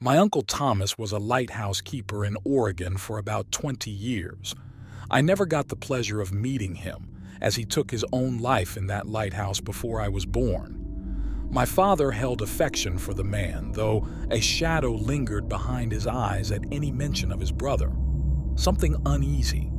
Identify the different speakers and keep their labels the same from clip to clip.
Speaker 1: My Uncle Thomas was a lighthouse keeper in Oregon for about 20 years. I never got the pleasure of meeting him, as he took his own life in that lighthouse before I was born. My father held affection for the man, though a shadow lingered behind his eyes at any mention of his brother. Something uneasy.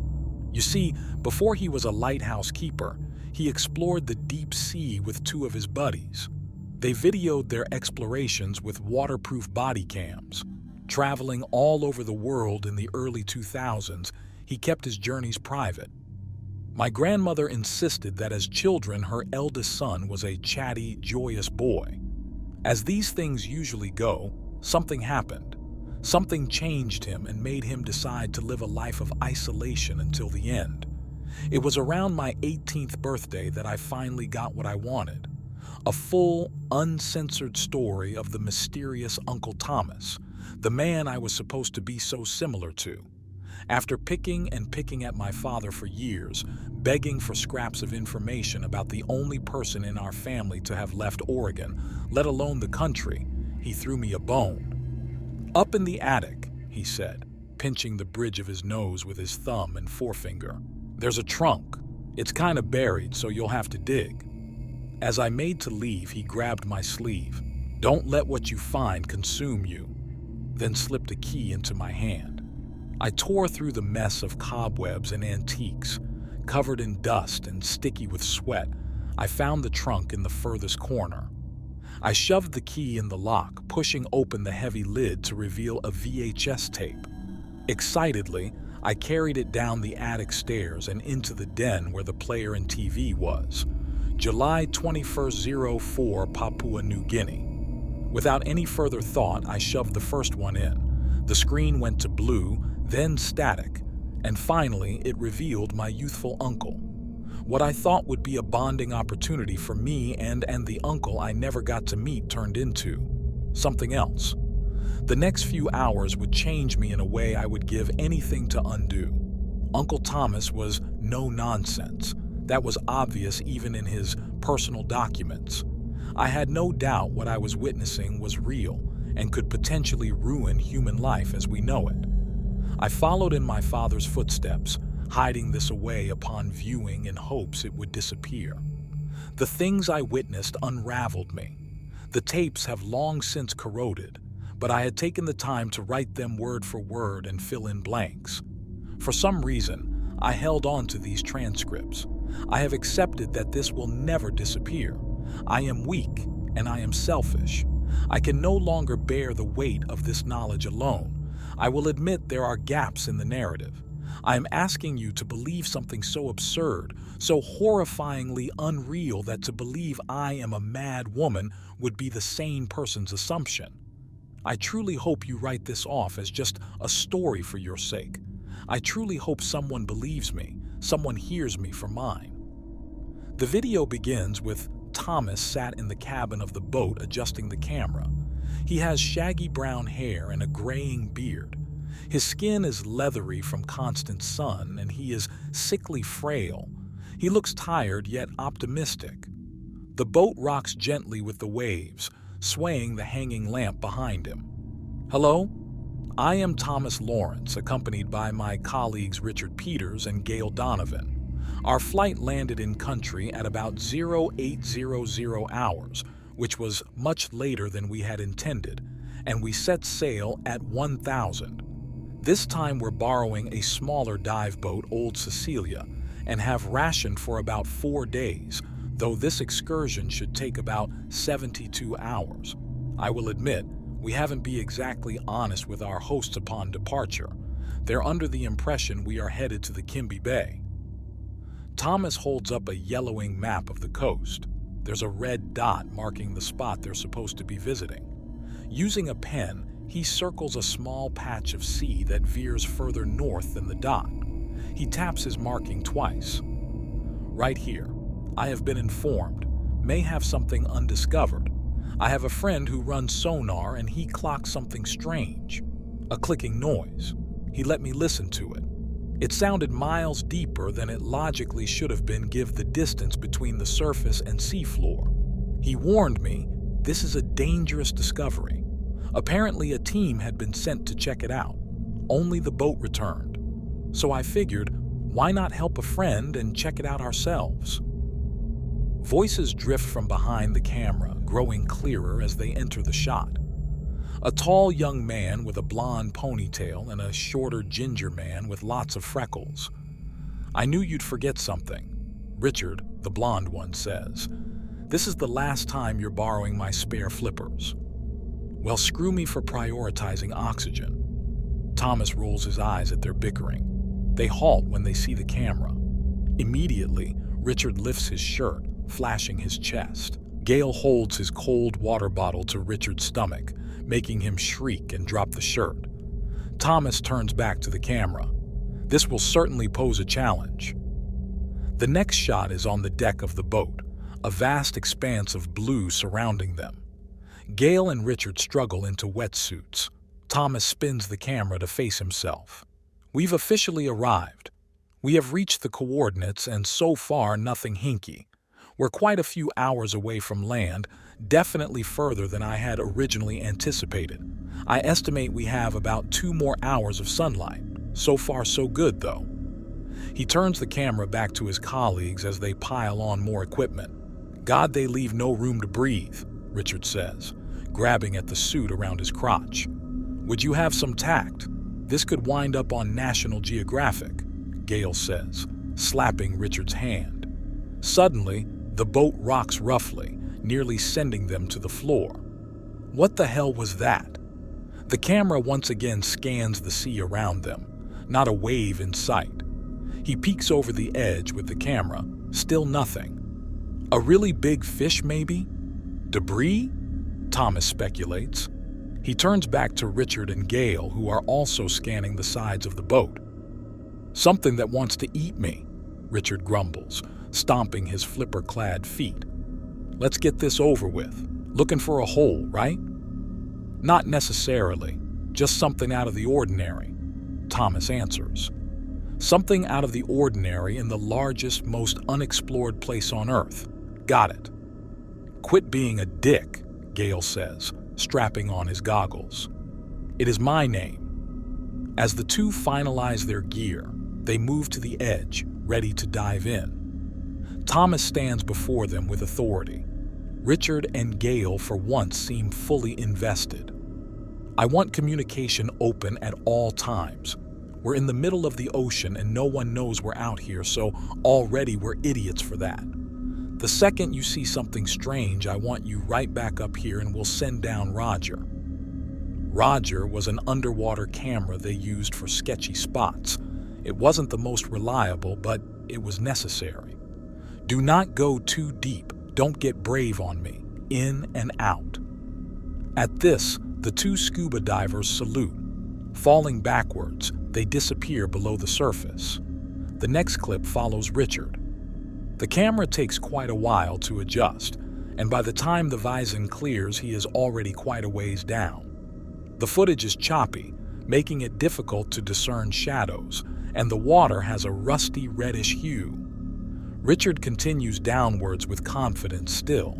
Speaker 1: You see, before he was a lighthouse keeper, he explored the deep sea with two of his buddies. They videoed their explorations with waterproof body cams. Traveling all over the world in the early 2000s, he kept his journeys private. My grandmother insisted that as children, her eldest son was a chatty, joyous boy. As these things usually go, something happened. Something changed him and made him decide to live a life of isolation until the end. It was around my 18th birthday that I finally got what I wanted. A full, uncensored story of the mysterious Uncle Thomas, the man I was supposed to be so similar to. After picking and picking at my father for years, begging for scraps of information about the only person in our family to have left Oregon, let alone the country, he threw me a bone. "Up in the attic," he said, pinching the bridge of his nose with his thumb and forefinger. "There's a trunk. It's kind of buried, so you'll have to dig." As I made to leave, he grabbed my sleeve. "Don't let what you find consume you," then slipped a key into my hand. I tore through the mess of cobwebs and antiques. Covered in dust and sticky with sweat, I found the trunk in the furthest corner. I shoved the key in the lock, pushing open the heavy lid to reveal a VHS tape. Excitedly, I carried it down the attic stairs and into the den where the player and TV was. July 21st, 04, Papua New Guinea. Without any further thought, I shoved the first one in. The screen went to blue, then static, and finally it revealed my youthful uncle. What I thought would be a bonding opportunity for me and the uncle I never got to meet turned into something else. The next few hours would change me in a way I would give anything to undo. Uncle Thomas was no nonsense. That was obvious even in his personal documents. I had no doubt what I was witnessing was real and could potentially ruin human life as we know it. I followed in my father's footsteps, hiding this away upon viewing in hopes it would disappear. The things I witnessed unraveled me. The tapes have long since corroded, but I had taken the time to write them word for word and fill in blanks. For some reason, I held on to these transcripts. I have accepted that this will never disappear. I am weak and I am selfish. I can no longer bear the weight of this knowledge alone. I will admit there are gaps in the narrative. I am asking you to believe something so absurd, so horrifyingly unreal that to believe I am a mad woman would be the sane person's assumption. I truly hope you write this off as just a story for your sake. I truly hope someone believes me, someone hears me for mine. The video begins with Thomas sat in the cabin of the boat adjusting the camera. He has shaggy brown hair and a graying beard. His skin is leathery from constant sun, and he is sickly frail. He looks tired yet optimistic. The boat rocks gently with the waves, swaying the hanging lamp behind him. "Hello? I am Thomas Lawrence, accompanied by my colleagues Richard Peters and Gail Donovan. Our flight landed in country at about 0800 hours, which was much later than we had intended, and we set sail at 1000. This time we're borrowing a smaller dive boat, Old Cecilia, and have rationed for about 4 days, though this excursion should take about 72 hours. I will admit, we haven't been exactly honest with our hosts upon departure. They're under the impression we are headed to the Kimby Bay." Thomas holds up a yellowing map of the coast. There's a red dot marking the spot they're supposed to be visiting. Using a pen, he circles a small patch of sea that veers further north than the dot. He taps his marking twice. "Right here. I have been informed. May have something undiscovered. I have a friend who runs sonar and he clocked something strange. A clicking noise. He let me listen to it. It sounded miles deeper than it logically should have been given the distance between the surface and seafloor. He warned me, this is a dangerous discovery. Apparently, a team had been sent to check it out. Only the boat returned. So I figured, why not help a friend and check it out ourselves? Voices drift from behind the camera, growing clearer as they enter the shot. A tall young man with a blonde ponytail and a shorter ginger man with lots of freckles. "I knew you'd forget something," Richard, the blonde one, says. "This is the last time you're borrowing my spare flippers." "Well, screw me for prioritizing oxygen." Thomas rolls his eyes at their bickering. They halt when they see the camera. Immediately, Richard lifts his shirt, flashing his chest. Gale holds his cold water bottle to Richard's stomach, making him shriek and drop the shirt. Thomas turns back to the camera. This will certainly pose a challenge. The next shot is on the deck of the boat, a vast expanse of blue surrounding them. Gale and Richard struggle into wetsuits. Thomas spins the camera to face himself. "We've officially arrived. We have reached the coordinates and so far nothing hinky. We're quite a few hours away from land, definitely further than I had originally anticipated. I estimate we have about 2 more hours of sunlight. So far so good, though." He turns the camera back to his colleagues as they pile on more equipment. "God, they leave no room to breathe," Richard says, grabbing at the suit around his crotch. "Would you have some tact? This could wind up on National Geographic," Gale says, slapping Richard's hand. Suddenly, the boat rocks roughly, nearly sending them to the floor. What the hell was that? The camera once again scans the sea around them, not a wave in sight. He peeks over the edge with the camera, still nothing. A really big fish, maybe? Debris? Thomas speculates. He turns back to Richard and Gale, who are also scanning the sides of the boat. "Something that wants to eat me," Richard grumbles, stomping his flipper-clad feet. "Let's get this over with. Looking for a hole, right?" "Not necessarily, just something out of the ordinary," Thomas answers. "Something out of the ordinary in the largest, most unexplored place on Earth. Got it." "Quit being a dick," Gale says, strapping on his goggles. "It is my name." As the two finalize their gear, they move to the edge, ready to dive in. Thomas stands before them with authority. Richard and Gale for once seem fully invested. "I want communication open at all times. We're in the middle of the ocean and no one knows we're out here, so already we're idiots for that. The second you see something strange, I want you right back up here and we'll send down Roger." Roger was an underwater camera they used for sketchy spots. It wasn't the most reliable, but it was necessary. "Do not go too deep. Don't get brave on me. In and out." At this, the two scuba divers salute. Falling backwards, they disappear below the surface. The next clip follows Richard. The camera takes quite a while to adjust, and by the time the Visor clears, he is already quite a ways down. The footage is choppy, making it difficult to discern shadows, and the water has a rusty reddish hue. Richard continues downwards with confidence still.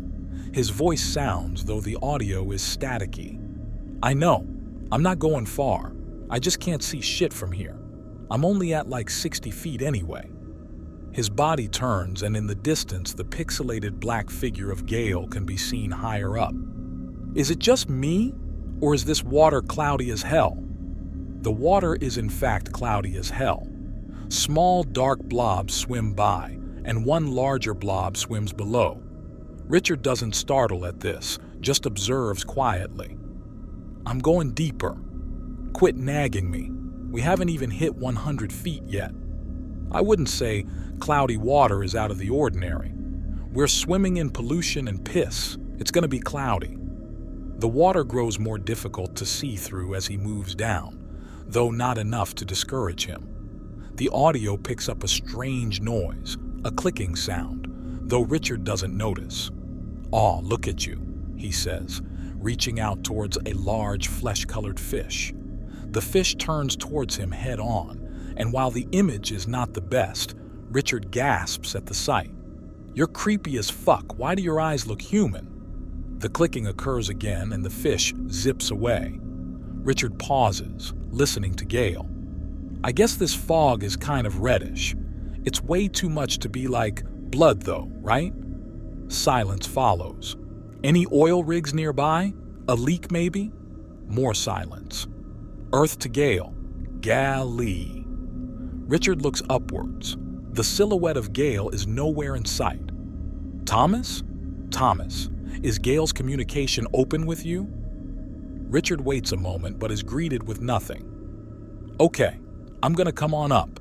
Speaker 1: His voice sounds, though the audio is staticky. "I know. I'm not going far. I just can't see shit from here. I'm only at like 60 feet anyway." His body turns, and in the distance, the pixelated black figure of Gale can be seen higher up. "Is it just me? Or is this water cloudy as hell?" The water is in fact cloudy as hell. Small dark blobs swim by, and one larger blob swims below. Richard doesn't startle at this, just observes quietly. "I'm going deeper. Quit nagging me. We haven't even hit 100 feet yet. I wouldn't say cloudy water is out of the ordinary. We're swimming in pollution and piss. It's going to be cloudy." The water grows more difficult to see through as he moves down, though not enough to discourage him. The audio picks up a strange noise, a clicking sound, though Richard doesn't notice. "Aw, look at you," he says, reaching out towards a large flesh-colored fish. The fish turns towards him head-on, and while the image is not the best, Richard gasps at the sight. "You're creepy as fuck. Why do your eyes look human?" The clicking occurs again and the fish zips away. Richard pauses, listening to Gale. I guess this fog is kind of reddish. It's way too much to be like blood though, right? Silence follows. Any oil rigs nearby? A leak maybe? More silence. Earth to Gale. Golly. Richard looks upwards. The silhouette of Gale is nowhere in sight. Thomas? Thomas, is Gale's communication open with you? Richard waits a moment but is greeted with nothing. Okay, I'm gonna come on up.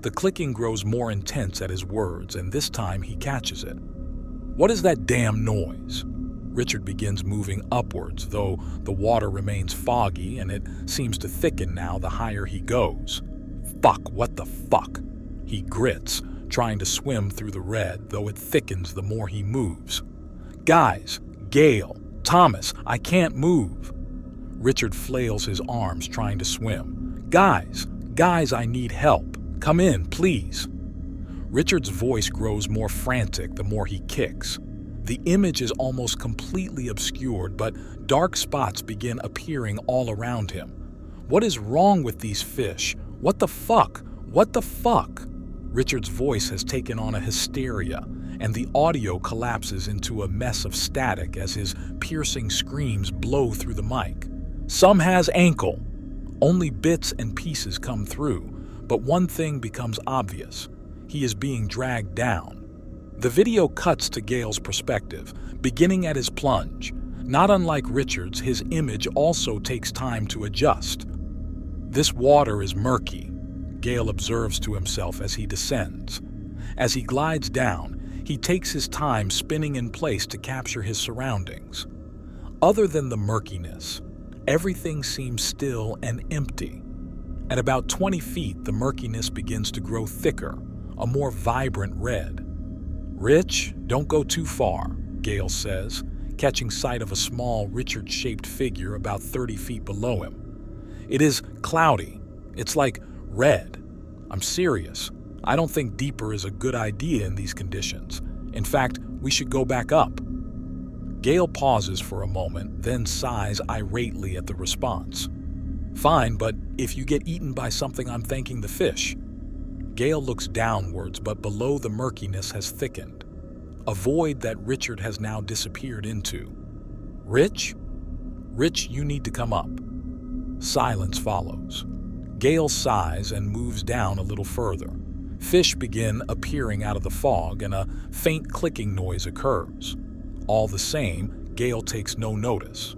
Speaker 1: The clicking grows more intense at his words, and this time he catches it. What is that damn noise? Richard begins moving upwards, though the water remains foggy and it seems to thicken now the higher he goes. Fuck, what the fuck? He grits, trying to swim through the red, though it thickens the more he moves. Guys, Gale, Thomas, I can't move. Richard flails his arms trying to swim. Guys, I need help. Come in, please. Richard's voice grows more frantic the more he kicks. The image is almost completely obscured, but dark spots begin appearing all around him. What is wrong with these fish? What the fuck? What the fuck? Richard's voice has taken on a hysteria, and the audio collapses into a mess of static as his piercing screams blow through the mic. Some has ankle. Only bits and pieces come through, but one thing becomes obvious. He is being dragged down. The video cuts to Gale's perspective, beginning at his plunge. Not unlike Richard's, his image also takes time to adjust. This water is murky, Gale observes to himself as he descends. As he glides down, he takes his time spinning in place to capture his surroundings. Other than the murkiness, everything seems still and empty. At about 20 feet, the murkiness begins to grow thicker, a more vibrant red. Rich, don't go too far, Gale says, catching sight of a small Richard-shaped figure about 30 feet below him. It is cloudy. It's like red. I'm serious. I don't think deeper is a good idea in these conditions. In fact, we should go back up. Gale pauses for a moment, then sighs irately at the response. Fine, but if you get eaten by something, I'm thanking the fish. Gale looks downwards, but below the murkiness has thickened. A void that Richard has now disappeared into. Rich? Rich, you need to come up. Silence follows. Gale sighs and moves down a little further. Fish begin appearing out of the fog and a faint clicking noise occurs. All the same, Gale takes no notice.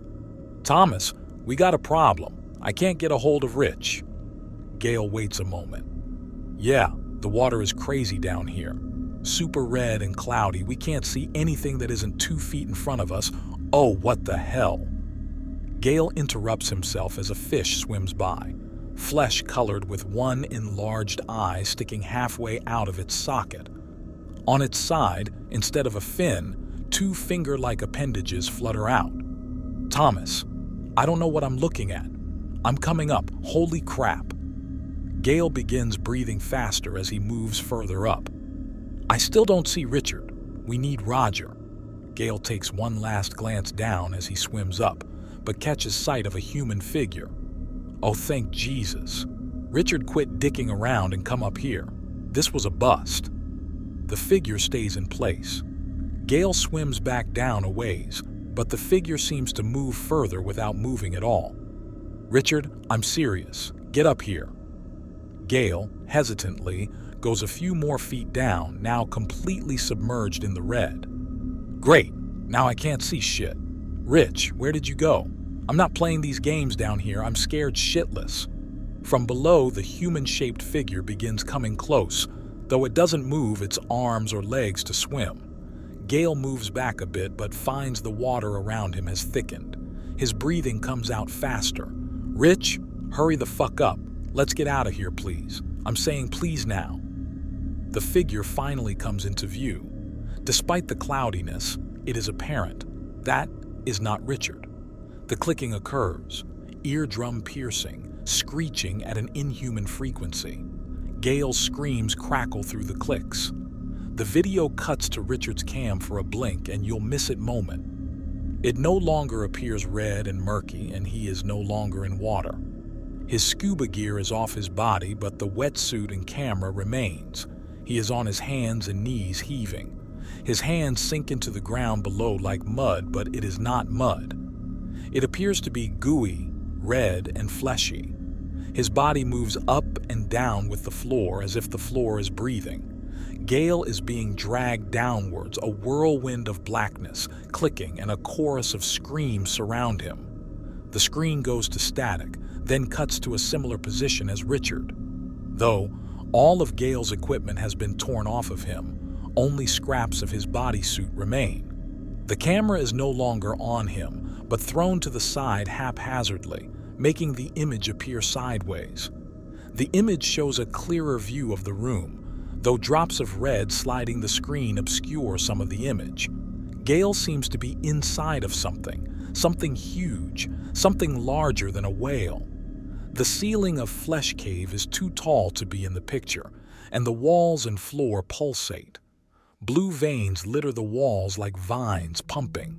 Speaker 1: Thomas, we got a problem. I can't get a hold of Rich. Gale waits a moment. Yeah, the water is crazy down here. Super red and cloudy. We can't see anything that isn't 2 feet in front of us. Oh, what the hell? Gale interrupts himself as a fish swims by, flesh colored with one enlarged eye sticking halfway out of its socket. On its side, instead of a fin, 2 finger-like appendages flutter out. Thomas, I don't know what I'm looking at. I'm coming up. Holy crap. Gale begins breathing faster as he moves further up. I still don't see Richard. We need Roger. Gale takes one last glance down as he swims up, but catches sight of a human figure. Oh, thank Jesus. Richard quit dicking around and come up here. This was a bust. The figure stays in place. Gale swims back down a ways, but the figure seems to move further without moving at all. Richard, I'm serious. Get up here. Gale, hesitantly, goes a few more feet down, now completely submerged in the red. Great, now I can't see shit. Rich, where did you go? I'm not playing these games down here, I'm scared shitless. From below, the human-shaped figure begins coming close, though it doesn't move its arms or legs to swim. Gale moves back a bit, but finds the water around him has thickened. His breathing comes out faster. Rich, hurry the fuck up. Let's get out of here, please. I'm saying please now. The figure finally comes into view. Despite the cloudiness, it is apparent. That is not Richard. The clicking occurs, eardrum piercing, screeching at an inhuman frequency. Gale's screams crackle through the clicks. The video cuts to Richard's cam for a blink and you'll miss it moment. It no longer appears red and murky, and he is no longer in water. His scuba gear is off his body, but the wetsuit and camera remains. He is on his hands and knees heaving. His hands sink into the ground below like mud, but it is not mud. It appears to be gooey, red, and fleshy. His body moves up and down with the floor as if the floor is breathing. Gale is being dragged downwards, a whirlwind of blackness, clicking, and a chorus of screams surround him. The screen goes to static, then cuts to a similar position as Richard. Though all of Gale's equipment has been torn off of him, only scraps of his bodysuit remain. The camera is no longer on him, but thrown to the side haphazardly, making the image appear sideways. The image shows a clearer view of the room, though drops of red sliding the screen obscure some of the image. Gale seems to be inside of something huge, something larger than a whale. The ceiling of Flesh Cave is too tall to be in the picture, and the walls and floor pulsate. Blue veins litter the walls like vines pumping.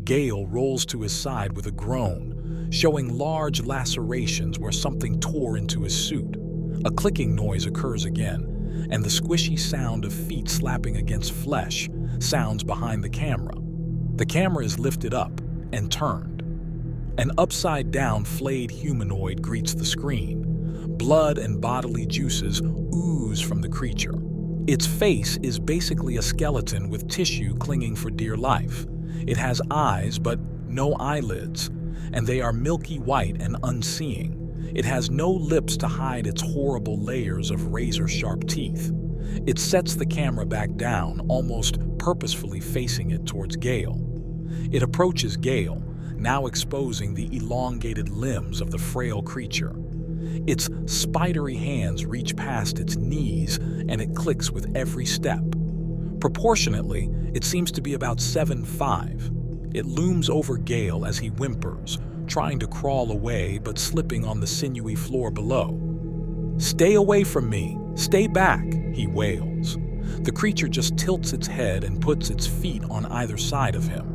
Speaker 1: Gale rolls to his side with a groan, showing large lacerations where something tore into his suit. A clicking noise occurs again, and the squishy sound of feet slapping against flesh sounds behind the camera. The camera is lifted up and turned. An upside-down flayed humanoid greets the screen. Blood and bodily juices ooze from the creature. Its face is basically a skeleton with tissue clinging for dear life. It has eyes, but no eyelids, and they are milky white and unseeing. It has no lips to hide its horrible layers of razor-sharp teeth. It sets the camera back down, almost purposefully facing it towards Gale. It approaches Gale, now exposing the elongated limbs of the frail creature. Its spidery hands reach past its knees, and it clicks with every step. Proportionately, it seems to be about 7'5". It looms over Gale as he whimpers, trying to crawl away but slipping on the sinewy floor below. "Stay away from me! Stay back!" he wails. The creature just tilts its head and puts its feet on either side of him.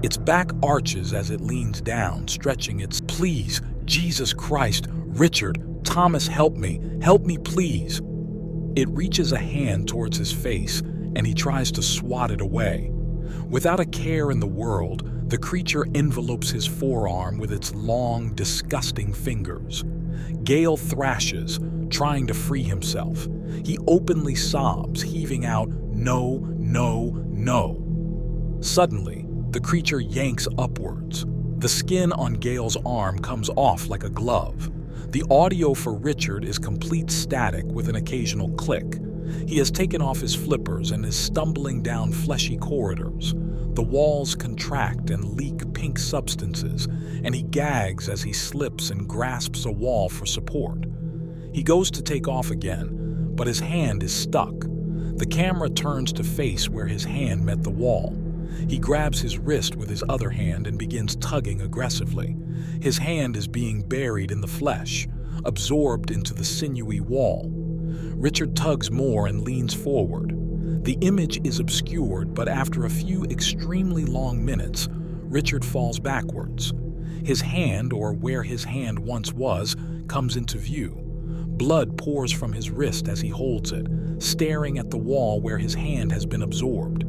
Speaker 1: Its back arches as it leans down, stretching its "Please, Jesus Christ, Richard, Thomas, help me please." It reaches a hand towards his face, and he tries to swat it away. Without a care in the world, the creature envelopes his forearm with its long, disgusting fingers. Gale thrashes, trying to free himself. He openly sobs, heaving out, "No, no, no." Suddenly, the creature yanks upwards. The skin on Gale's arm comes off like a glove. The audio for Richard is complete static with an occasional click. He has taken off his flippers and is stumbling down fleshy corridors. The walls contract and leak pink substances, and he gags as he slips and grasps a wall for support. He goes to take off again, but his hand is stuck. The camera turns to face where his hand met the wall. He grabs his wrist with his other hand and begins tugging aggressively. His hand is being buried in the flesh, absorbed into the sinewy wall. Richard tugs more and leans forward. The image is obscured, but after a few extremely long minutes, Richard falls backwards. His hand, or where his hand once was, comes into view. Blood pours from his wrist as he holds it, staring at the wall where his hand has been absorbed.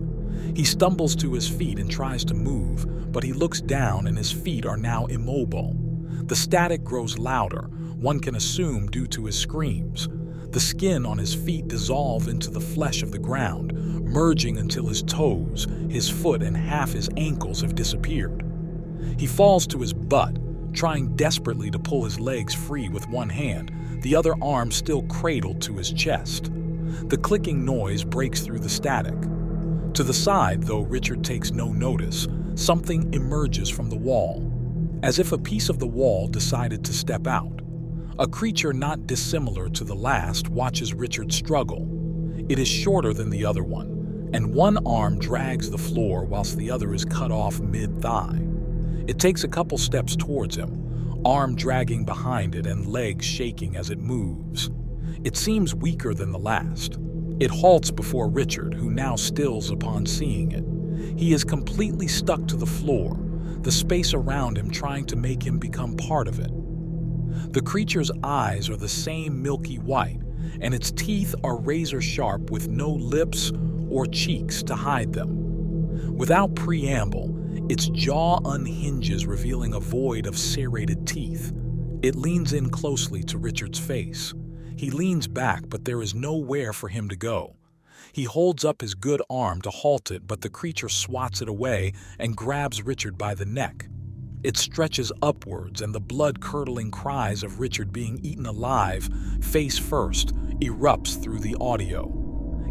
Speaker 1: He stumbles to his feet and tries to move, but he looks down and his feet are now immobile. The static grows louder, one can assume due to his screams. The skin on his feet dissolves into the flesh of the ground, merging until his toes, his foot, and half his ankles have disappeared. He falls to his butt, trying desperately to pull his legs free with one hand, the other arm still cradled to his chest. The clicking noise breaks through the static. To the side, though Richard takes no notice, something emerges from the wall, as if a piece of the wall decided to step out. A creature not dissimilar to the last watches Richard struggle. It is shorter than the other one, and one arm drags the floor whilst the other is cut off mid-thigh. It takes a couple steps towards him, arm dragging behind it and legs shaking as it moves. It seems weaker than the last. It halts before Richard, who now stills upon seeing it. He is completely stuck to the floor, the space around him trying to make him become part of it. The creature's eyes are the same milky white, and its teeth are razor sharp with no lips or cheeks to hide them. Without preamble, its jaw unhinges, revealing a void of serrated teeth. It leans in closely to Richard's face. He leans back, but there is nowhere for him to go. He holds up his good arm to halt it, but the creature swats it away and grabs Richard by the neck. It stretches upwards, and the blood-curdling cries of Richard being eaten alive, face first, erupts through the audio.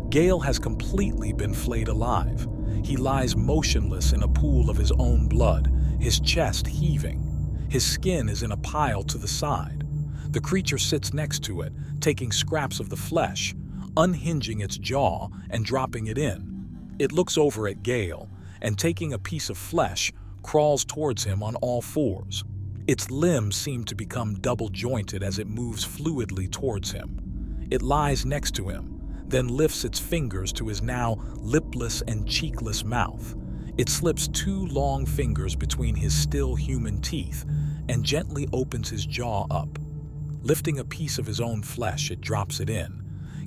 Speaker 1: Gale has completely been flayed alive. He lies motionless in a pool of his own blood, his chest heaving. His skin is in a pile to the side. The creature sits next to it, taking scraps of the flesh, unhinging its jaw and dropping it in. It looks over at Gale, and taking a piece of flesh, crawls towards him on all fours. Its limbs seem to become double-jointed as it moves fluidly towards him. It lies next to him, then lifts its fingers to his now lipless and cheekless mouth. It slips 2 long fingers between his still human teeth and gently opens his jaw up. Lifting a piece of his own flesh, it drops it in.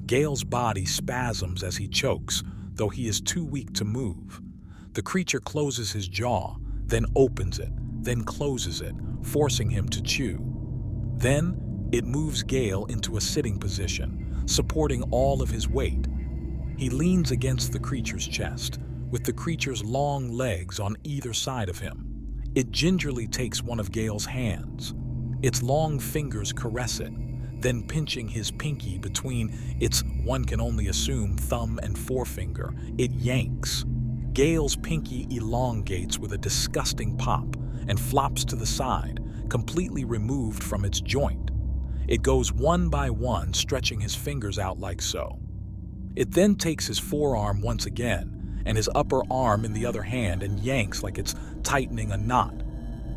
Speaker 1: Gale's body spasms as he chokes, though he is too weak to move. The creature closes his jaw, then opens it, then closes it, forcing him to chew. Then it moves Gale into a sitting position, supporting all of his weight. He leans against the creature's chest, with the creature's long legs on either side of him. It gingerly takes one of Gale's hands. Its long fingers caress it, then pinching his pinky between its, one can only assume, thumb and forefinger, it yanks. Gale's pinky elongates with a disgusting pop and flops to the side, completely removed from its joint. It goes one by one, stretching his fingers out like so. It then takes his forearm once again, and his upper arm in the other hand, and yanks like it's tightening a knot.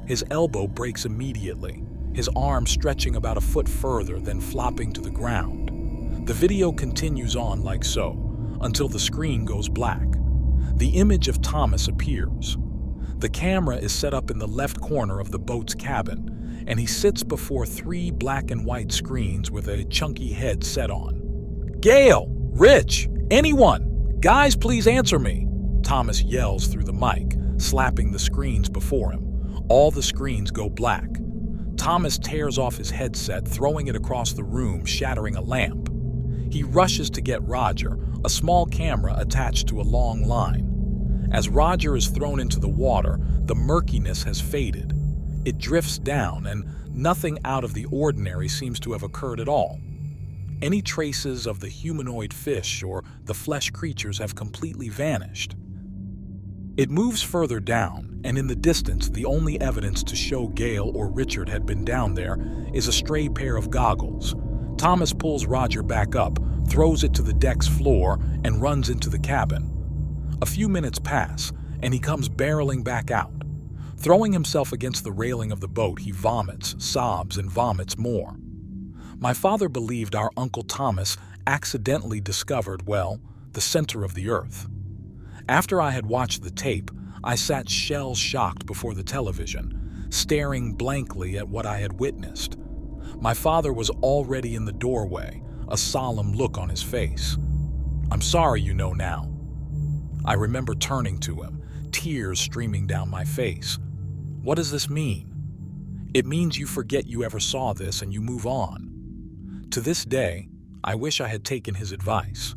Speaker 1: His elbow breaks immediately, his arm stretching about a foot further, then flopping to the ground. The video continues on like so, until the screen goes black. The image of Thomas appears. The camera is set up in the left corner of the boat's cabin, and he sits before 3 black and white screens with a chunky head set on. "Gale! Rich! Anyone! Guys, please answer me!" Thomas yells through the mic, slapping the screens before him. All the screens go black. Thomas tears off his headset, throwing it across the room, shattering a lamp. He rushes to get Roger, a small camera attached to a long line. As Roger is thrown into the water, the murkiness has faded. It drifts down, and nothing out of the ordinary seems to have occurred at all. Any traces of the humanoid fish or the flesh creatures have completely vanished. It moves further down, and in the distance, the only evidence to show Gale or Richard had been down there is a stray pair of goggles. Thomas pulls Roger back up, throws it to the deck's floor, and runs into the cabin. A few minutes pass, and he comes barreling back out. Throwing himself against the railing of the boat, he vomits, sobs, and vomits more. My father believed our Uncle Thomas accidentally discovered, well, the center of the earth. After I had watched the tape, I sat shell-shocked before the television, staring blankly at what I had witnessed. My father was already in the doorway, a solemn look on his face. "I'm sorry, you know now." I remember turning to him, tears streaming down my face. "What does this mean?" "It means you forget you ever saw this and you move on." To this day, I wish I had taken his advice.